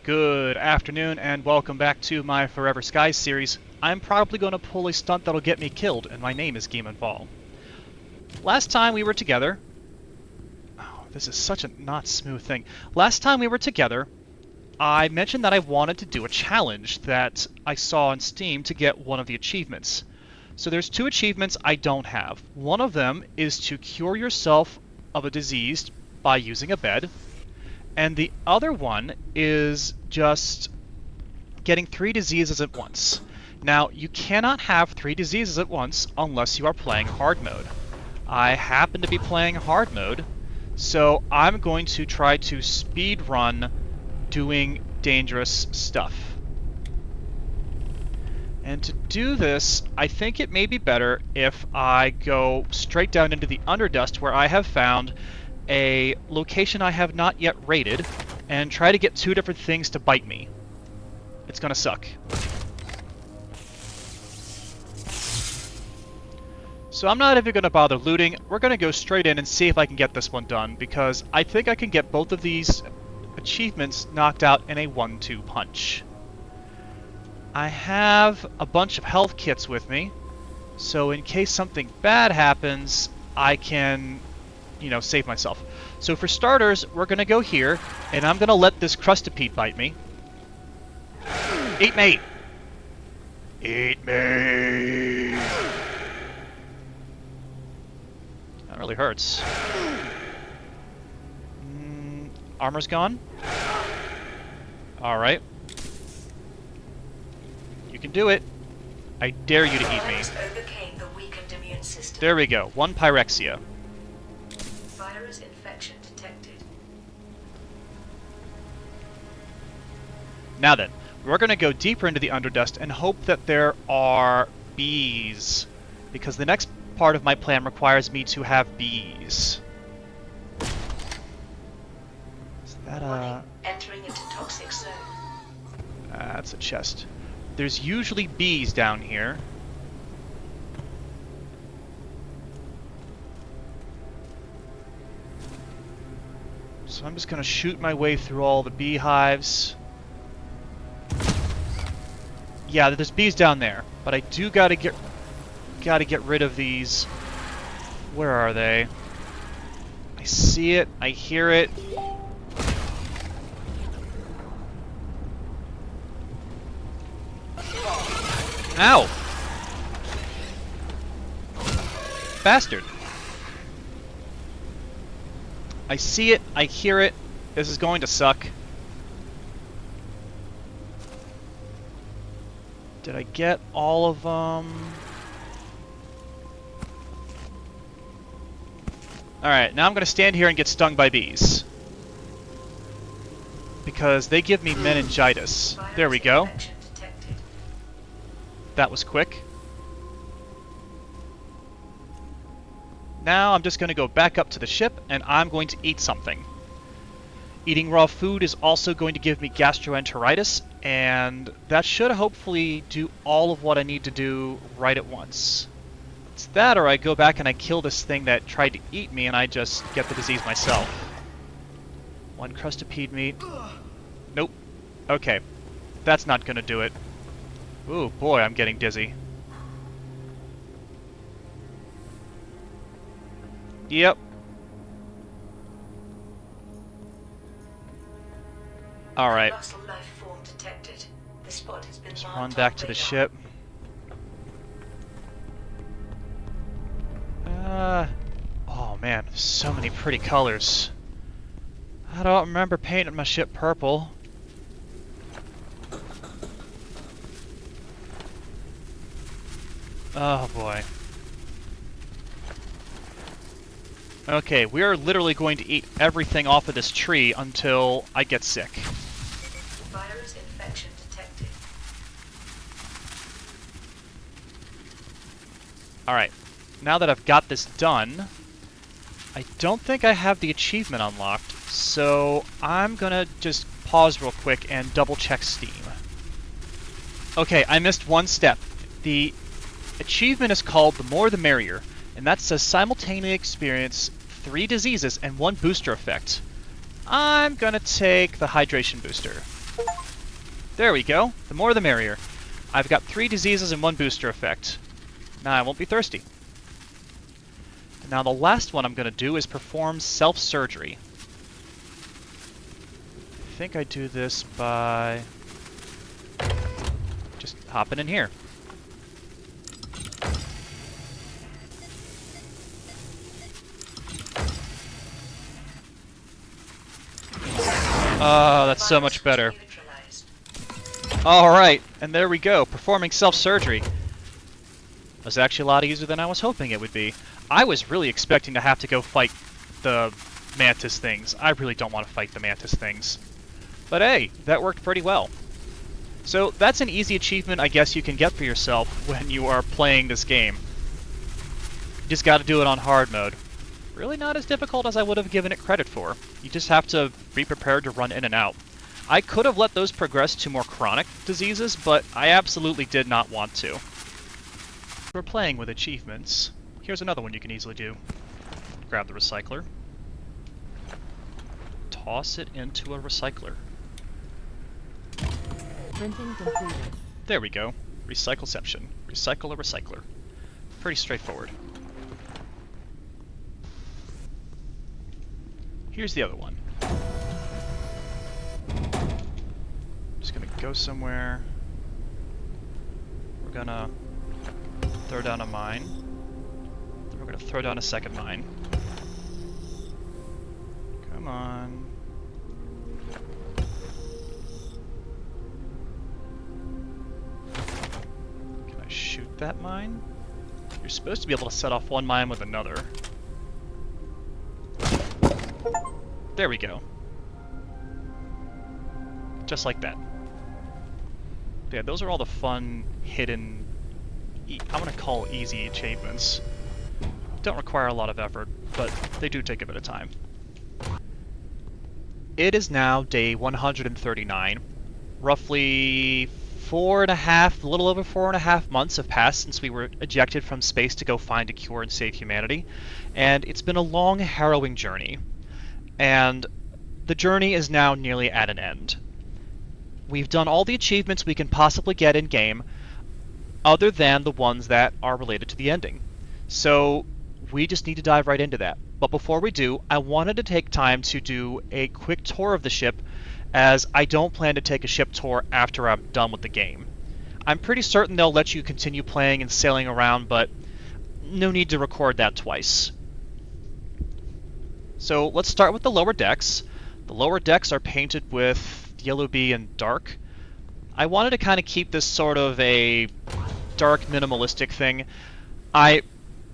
Good afternoon and welcome back to my Forever Skies series. I'm probably going to pull a stunt that'll get me killed, and my name is Game and Ball. Last time we were together... Oh, this is such a not smooth thing. Last time we were together, I mentioned that I wanted to do a challenge that I saw on Steam to get one of the achievements. So there's two achievements I don't have. One of them is to cure yourself of a disease by using a bed. And the other one is just getting 3 diseases at once. Now, you cannot have 3 diseases at once unless you are playing hard mode. I happen to be playing hard mode, so I'm going to try to speed run doing dangerous stuff. And to do this, I think it may be better if I go straight down into the Underdust, where I have found a location I have not yet raided, and try to get 2 different things to bite me. It's gonna suck. So I'm not even gonna bother looting. We're gonna go straight in and see if I can get this one done, because I think I can get both of these achievements knocked out in a 1-2 punch. I have a bunch of health kits with me, so in case something bad happens, I can, you know, save myself. So for starters, we're gonna go here, and I'm gonna let this crustipede bite me. Eat me! Eat me! That really hurts. Armor's gone? Alright. You can do it. I dare you to eat me. There we go. 1 pyrexia. Virus infection detected. Now then, we're going to go deeper into the Underdust and hope that there are bees, because the next part of my plan requires me to have bees. Is that entering into toxic zone. That's a chest. There's usually bees down here. So I'm just gonna shoot my way through all the beehives. Yeah, there's bees down there, but I do gotta get rid of these. Where are they? I see it, I hear it. Ow! Bastard. I see it, I hear it. This is going to suck. Did I get all of them? Alright, now I'm going to stand here and get stung by bees. Because they give me meningitis. There we go. That was quick. Now I'm just going to go back up to the ship, and I'm going to eat something. Eating raw food is also going to give me gastroenteritis, and that should hopefully do all of what I need to do right at once. It's that, or I go back and I kill this thing that tried to eat me, and I just get the disease myself. 1 crustipede meat. Nope. Okay. That's not going to do it. Ooh, boy, I'm getting dizzy. Yep. Alright. Just run back to the ship. Oh man, so many pretty colors. I don't remember painting my ship purple. Oh boy. Okay, we are literally going to eat everything off of this tree until I get sick. Virus infection detected. Alright, now that I've got this done, I don't think I have the achievement unlocked, so I'm gonna just pause real quick and double check Steam. Okay, I missed one step. The achievement is called The More the Merrier, and that says simultaneously experience 3 diseases and 1 booster effect. I'm gonna take the hydration booster. There we go. The more the merrier. I've got 3 diseases and 1 booster effect. Now I won't be thirsty. Now the last one I'm going to do is perform self-surgery. I think I do this by just hopping in here. Oh, that's so much better. Alright, and there we go, performing self-surgery. Was actually a lot easier than I was hoping it would be. I was really expecting to have to go fight the Mantis things. I really don't want to fight the Mantis things. But hey, that worked pretty well. So that's an easy achievement I guess you can get for yourself when you are playing this game. You just gotta do it on hard mode. Really not as difficult as I would have given it credit for. You just have to be prepared to run in and out. I could have let those progress to more chronic diseases, but I absolutely did not want to. We're playing with achievements. Here's another one you can easily do. Grab the recycler. Toss it into a recycler. Printing completed. There we go. Recycleception. Recycle a recycler. Pretty straightforward. Here's the other one. Just gonna go somewhere. We're gonna throw down a mine. Then we're gonna throw down a second mine. Come on. Can I shoot that mine? You're supposed to be able to set off one mine with another. There we go. Just like that. Yeah, those are all the fun, hidden, I'm gonna call easy achievements. Don't require a lot of effort, but they do take a bit of time. It is now day 139. Roughly a little over 4.5 months have passed since we were ejected from space to go find a cure and save humanity, and it's been a long, harrowing journey. And the journey is now nearly at an end. We've done all the achievements we can possibly get in-game, other than the ones that are related to the ending. So we just need to dive right into that. But before we do, I wanted to take time to do a quick tour of the ship, as I don't plan to take a ship tour after I'm done with the game. I'm pretty certain they'll let you continue playing and sailing around, but no need to record that twice. So let's start with the lower decks. The lower decks are painted with yellow bee and dark. I wanted to kind of keep this sort of a dark minimalistic thing. I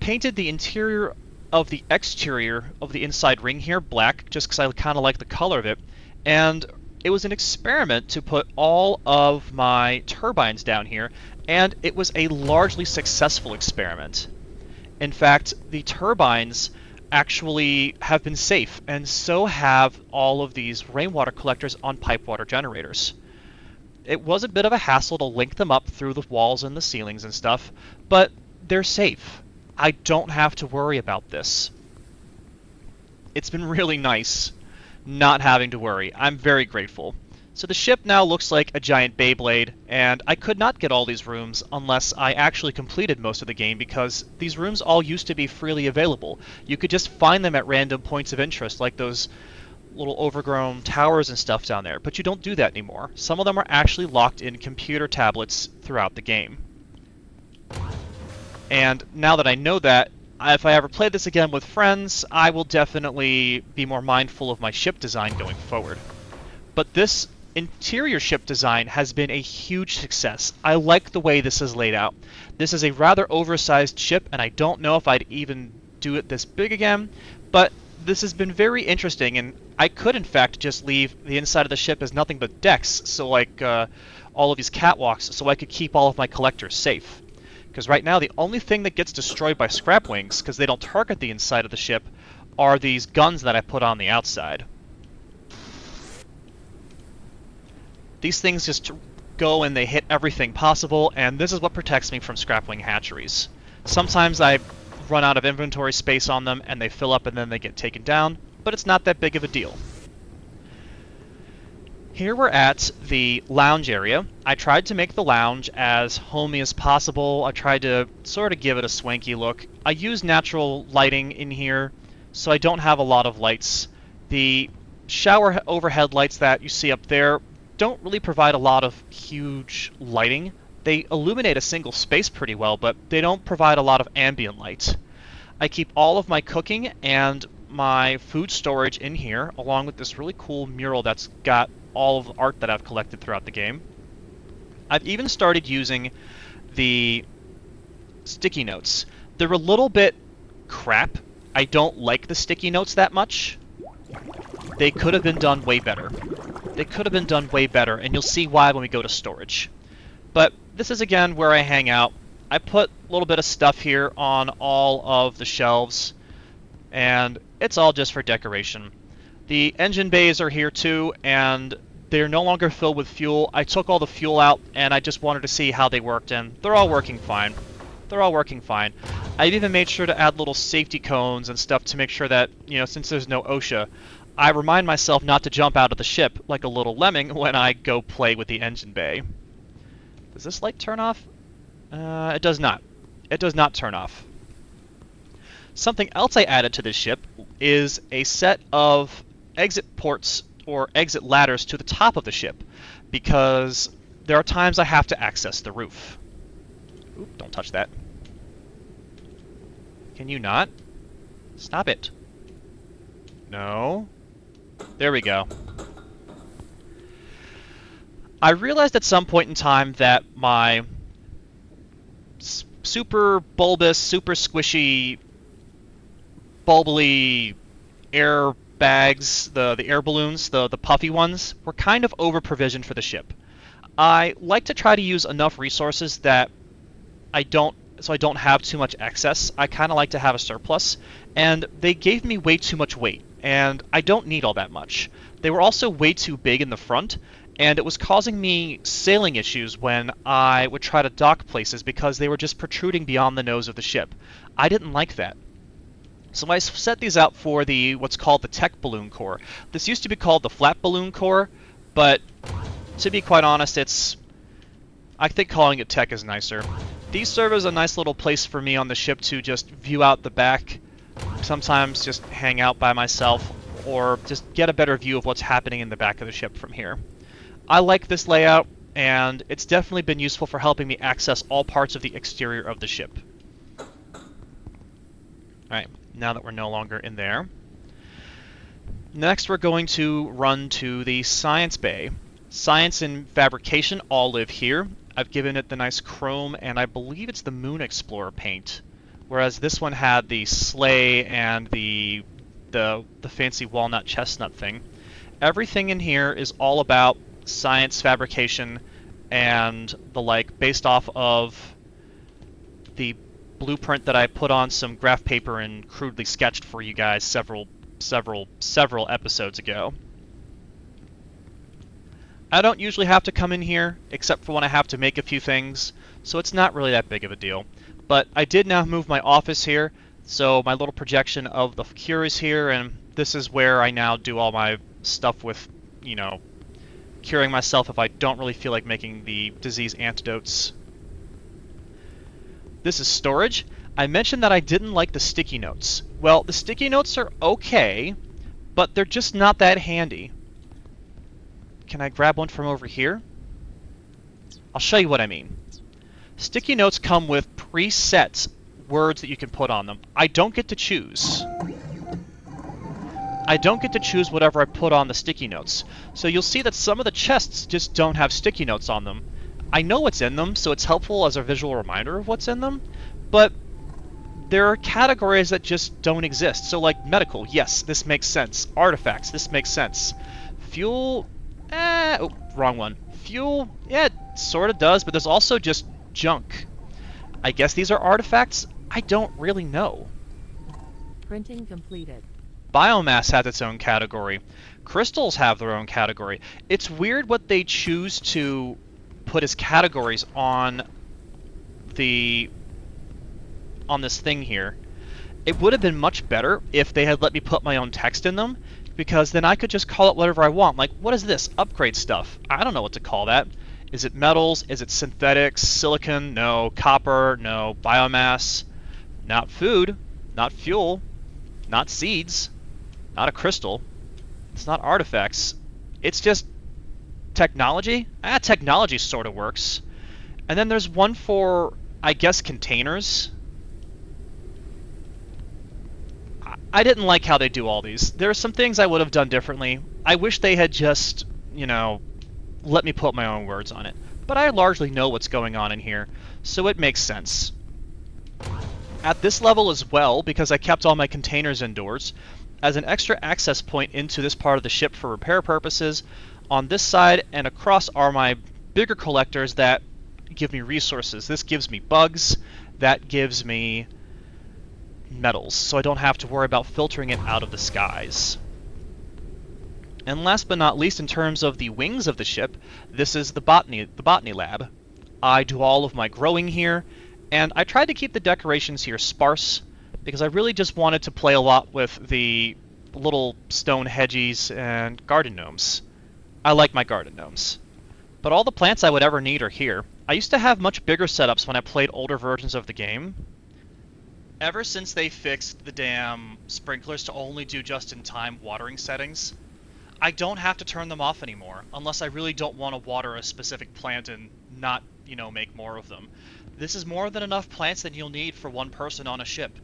painted the interior of the exterior of the inside ring here black, just because I kind of like the color of it, and it was an experiment to put all of my turbines down here, and it was a largely successful experiment. In fact, the turbines actually have been safe, and so have all of these rainwater collectors on pipe water generators. It was a bit of a hassle to link them up through the walls and the ceilings and stuff, but they're safe. I don't have to worry about this. It's been really nice not having to worry. I'm very grateful. So the ship now looks like a giant Beyblade, and I could not get all these rooms unless I actually completed most of the game, because these rooms all used to be freely available. You could just find them at random points of interest, like those little overgrown towers and stuff down there, but you don't do that anymore. Some of them are actually locked in computer tablets throughout the game. And now that I know that, if I ever play this again with friends, I will definitely be more mindful of my ship design going forward. But this interior ship design has been a huge success. I like the way this is laid out. This is a rather oversized ship, and I don't know if I'd even do it this big again, but this has been very interesting, and I could in fact just leave the inside of the ship as nothing but decks, so like all of these catwalks, so I could keep all of my collectors safe. Because right now the only thing that gets destroyed by scrap wings, because they don't target the inside of the ship, are these guns that I put on the outside. These things just go and they hit everything possible, and this is what protects me from scrap wing hatcheries. Sometimes I run out of inventory space on them and they fill up and then they get taken down, but it's not that big of a deal. Here we're at the lounge area. I tried to make the lounge as homey as possible. I tried to sort of give it a swanky look. I use natural lighting in here, so I don't have a lot of lights. The shower overhead lights that you see up there don't really provide a lot of huge lighting. They illuminate a single space pretty well, but they don't provide a lot of ambient light. I keep all of my cooking and my food storage in here, along with this really cool mural that's got all of the art that I've collected throughout the game. I've even started using the sticky notes. They're a little bit crap. I don't like the sticky notes that much. They could have been done way better. They could have been done way better, and you'll see why when we go to storage. But this is again where I hang out. I put a little bit of stuff here on all of the shelves, and it's all just for decoration. The engine bays are here too, and they're no longer filled with fuel. I took all the fuel out, and I just wanted to see how they worked, and they're all working fine. They're all working fine. I've even made sure to add little safety cones and stuff to make sure that, you know, since there's no OSHA, I remind myself not to jump out of the ship like a little lemming when I go play with the engine bay. Does this light turn off? It does not. It does not turn off. Something else I added to this ship is a set of exit ports or exit ladders to the top of the ship, because there are times I have to access the roof. Oop, don't touch that. Can you not? Stop it. No. There we go. I realized at some point in time that my super bulbous, super squishy, bubbly air bags, the air balloons, the puffy ones, were kind of over-provisioned for the ship. I like to try to use enough resources that I don't have too much excess. I kind of like to have a surplus, and they gave me way too much weight, and I don't need all that much. They were also way too big in the front, and it was causing me sailing issues when I would try to dock places because they were just protruding beyond the nose of the ship. I didn't like that. So I set these out for the what's called the tech balloon core. This used to be called the flat balloon core, but to be quite honest, I think calling it tech is nicer. These serve as a nice little place for me on the ship to just view out the back, sometimes just hang out by myself, or just get a better view of what's happening in the back of the ship from here. I like this layout, and it's definitely been useful for helping me access all parts of the exterior of the ship. Alright, now that we're no longer in there. Next we're going to run to the science bay. Science and fabrication all live here. I've given it the nice chrome, and I believe it's the Moon Explorer paint, whereas this one had the sleigh and the fancy walnut chestnut thing. Everything in here is all about science, fabrication, and the like, based off of the blueprint that I put on some graph paper and crudely sketched for you guys several episodes ago. I don't usually have to come in here, except for when I have to make a few things, so it's not really that big of a deal. But I did now move my office here, so my little projection of the cure is here, and this is where I now do all my stuff with, you know, curing myself if I don't really feel like making the disease antidotes. This is storage. I mentioned that I didn't like the sticky notes. Well, the sticky notes are okay, but they're just not that handy. Can I grab one from over here? I'll show you what I mean. Sticky notes come with preset words that you can put on them. I don't get to choose. I don't get to choose whatever I put on the sticky notes. So you'll see that some of the chests just don't have sticky notes on them. I know what's in them, so it's helpful as a visual reminder of what's in them, but there are categories that just don't exist. So like medical, yes, this makes sense. Artifacts, this makes sense. Fuel, oh, wrong one. Fuel, yeah, it sort of does, but there's also just junk. I guess these are artifacts? I don't really know. Printing completed. Biomass has its own category. Crystals have their own category. It's weird what they choose to put as categories on this thing here. It would have been much better if they had let me put my own text in them, because then I could just call it whatever I want. Like, what is this? Upgrade stuff. I don't know what to call that. Is it metals? Is it synthetics? Silicon? No. Copper? No. Biomass? Not food. Not fuel. Not seeds. Not a crystal. It's not artifacts. It's just technology. Technology sort of works. And then there's one for, I guess, containers. I didn't like how they do all these. There are some things I would have done differently. I wish they had just, let me put my own words on it. But I largely know what's going on in here, so it makes sense. At this level as well, because I kept all my containers indoors, as an extra access point into this part of the ship for repair purposes, on this side and across are my bigger collectors that give me resources. This gives me bugs, that gives me metals, so I don't have to worry about filtering it out of the skies. And last but not least, in terms of the wings of the ship, this is the botany lab. I do all of my growing here, and I tried to keep the decorations here sparse, because I really just wanted to play a lot with the little stone hedgies and garden gnomes. I like my garden gnomes. But all the plants I would ever need are here. I used to have much bigger setups when I played older versions of the game. Ever since they fixed the damn sprinklers to only do just-in-time watering settings, I don't have to turn them off anymore, unless I really don't want to water a specific plant and not, make more of them. This is more than enough plants that you'll need for one person on a ship.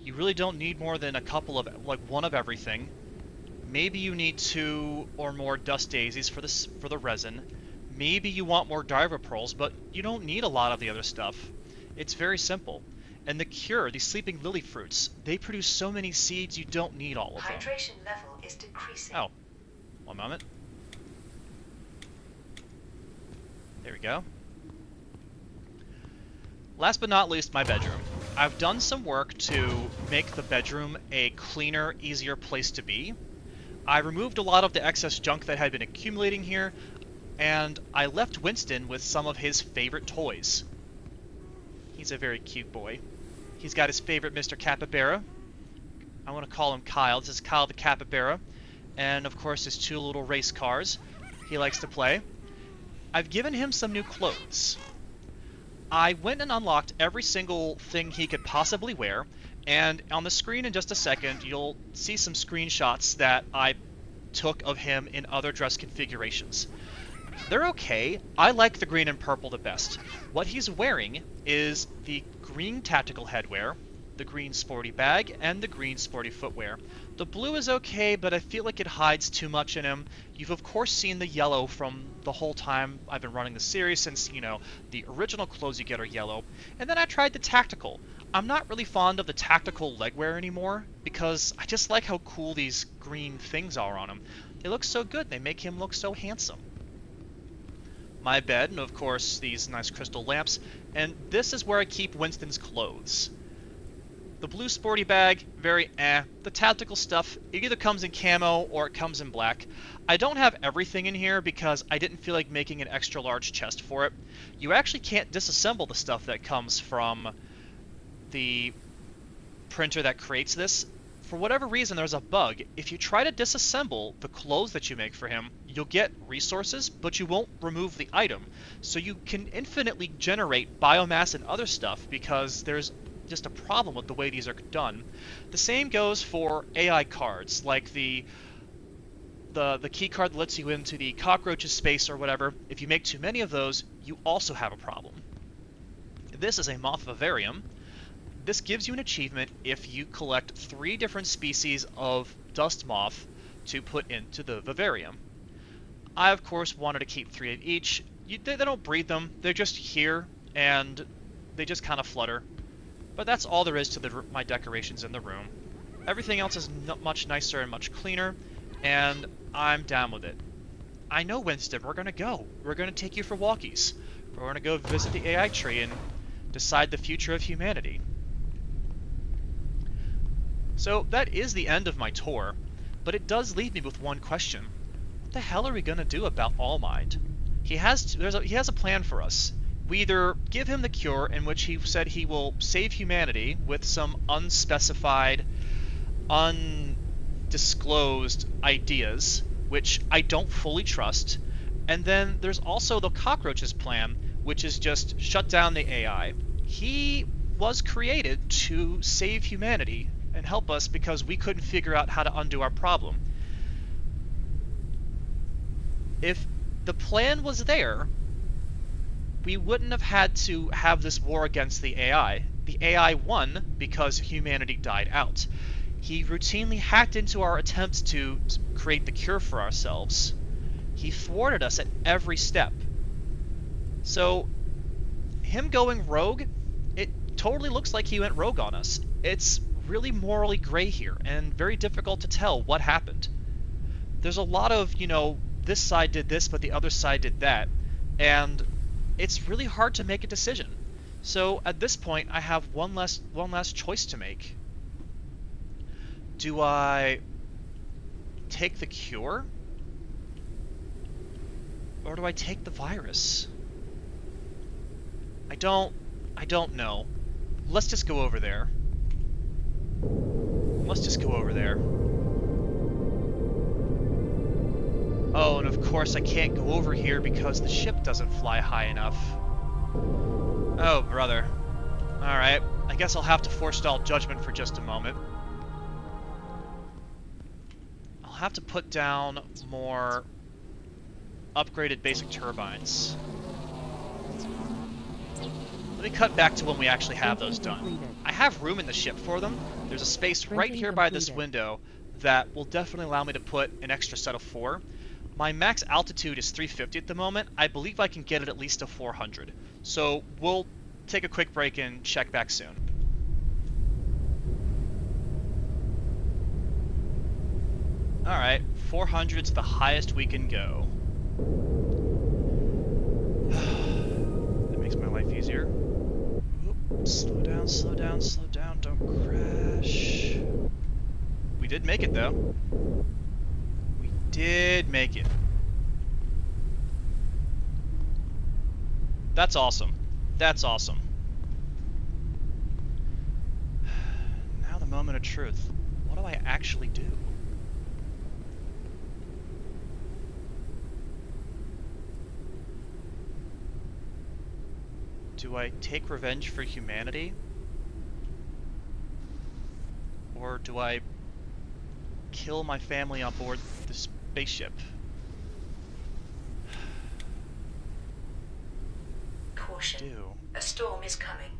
You really don't need more than a couple of, one of everything. Maybe you need 2 or more dust daisies for the resin. Maybe you want more diver pearls, but you don't need a lot of the other stuff. It's very simple. And the cure, these sleeping lily fruits, they produce so many seeds you don't need all of them. Hydration level is decreasing. Oh, one moment. There we go. Last but not least, my bedroom. I've done some work to make the bedroom a cleaner, easier place to be. I removed a lot of the excess junk that had been accumulating here, and I left Winston with some of his favorite toys. He's a very cute boy. He's got his favorite Mr. Capybara. I want to call him Kyle. This is Kyle the Capybara. And of course his 2 little race cars he likes to play. I've given him some new clothes. I went and unlocked every single thing he could possibly wear, and on the screen in just a second you'll see some screenshots that I took of him in other dress configurations. They're okay. I like the green and purple the best. What he's wearing is the green tactical headwear, the green sporty bag, and the green sporty footwear. The blue is okay, but I feel like it hides too much in him. You've of course seen the yellow from the whole time I've been running the series, since, the original clothes you get are yellow. And then I tried the tactical. I'm not really fond of the tactical legwear anymore, because I just like how cool these green things are on him. They look so good, they make him look so handsome. My bed, and of course these nice crystal lamps, and this is where I keep Winston's clothes. The blue sporty bag, very eh. The tactical stuff, it either comes in camo or it comes in black. I don't have everything in here because I didn't feel like making an extra large chest for it. You actually can't disassemble the stuff that comes from the printer that creates this. For whatever reason, there's a bug. If you try to disassemble the clothes that you make for him, you'll get resources, but you won't remove the item. So you can infinitely generate biomass and other stuff because there's just a problem with the way these are done. The same goes for AI cards, like the key card that lets you into the cockroach's space or whatever. If you make too many of those, you also have a problem. This is a moth vivarium. This gives you an achievement if you collect 3 different species of dust moth to put into the vivarium. I, of course, wanted to keep 3 of each. They don't breed them. They're just here, and they just kind of flutter. But that's all there is to my decorations in the room. Everything else is much nicer and much cleaner, and I'm down with it. I know, Winston, we're going to go. We're going to take you for walkies. We're going to go visit the AI tree and decide the future of humanity. So that is the end of my tour, but it does leave me with one question. What the hell are we going to do about Allmind? He has a plan for us. We either give him the cure, in which he said he will save humanity with some unspecified, disclosed ideas, which I don't fully trust. And then there's also the cockroach's plan, which is just shut down the AI. He was created to save humanity and help us because we couldn't figure out how to undo our problem. If the plan was there, we wouldn't have had to have this war against the AI. The AI won because humanity died out. He routinely hacked into our attempts to create the cure for ourselves. He thwarted us at every step. So, him going rogue, it totally looks like he went rogue on us. It's really morally gray here, and very difficult to tell what happened. There's a lot of, this side did this, but the other side did that, and it's really hard to make a decision. So at this point, I have one last choice to make. Do I take the cure? Or do I take the virus? I don't know. Let's just go over there. Let's just go over there. Oh, and of course I can't go over here because the ship doesn't fly high enough. Oh, brother. Alright, I guess I'll have to forestall judgment for just a moment. I'll have to put down more upgraded basic turbines. Let me cut back to when we actually have those done. I have room in the ship for them. There's a space right here by this window that will definitely allow me to put an extra set of 4. My max altitude is 350 at the moment. I believe I can get it at least to 400. So we'll take a quick break and check back soon. Alright, 400's the highest we can go. That makes my life easier. Oop, slow down, slow down, slow down, don't crash. We did make it though. We did make it. That's awesome. That's awesome. Now the moment of truth. What do I actually do? Do I take revenge for humanity? Or do I kill my family on board the spaceship? Caution. Do. A storm is coming.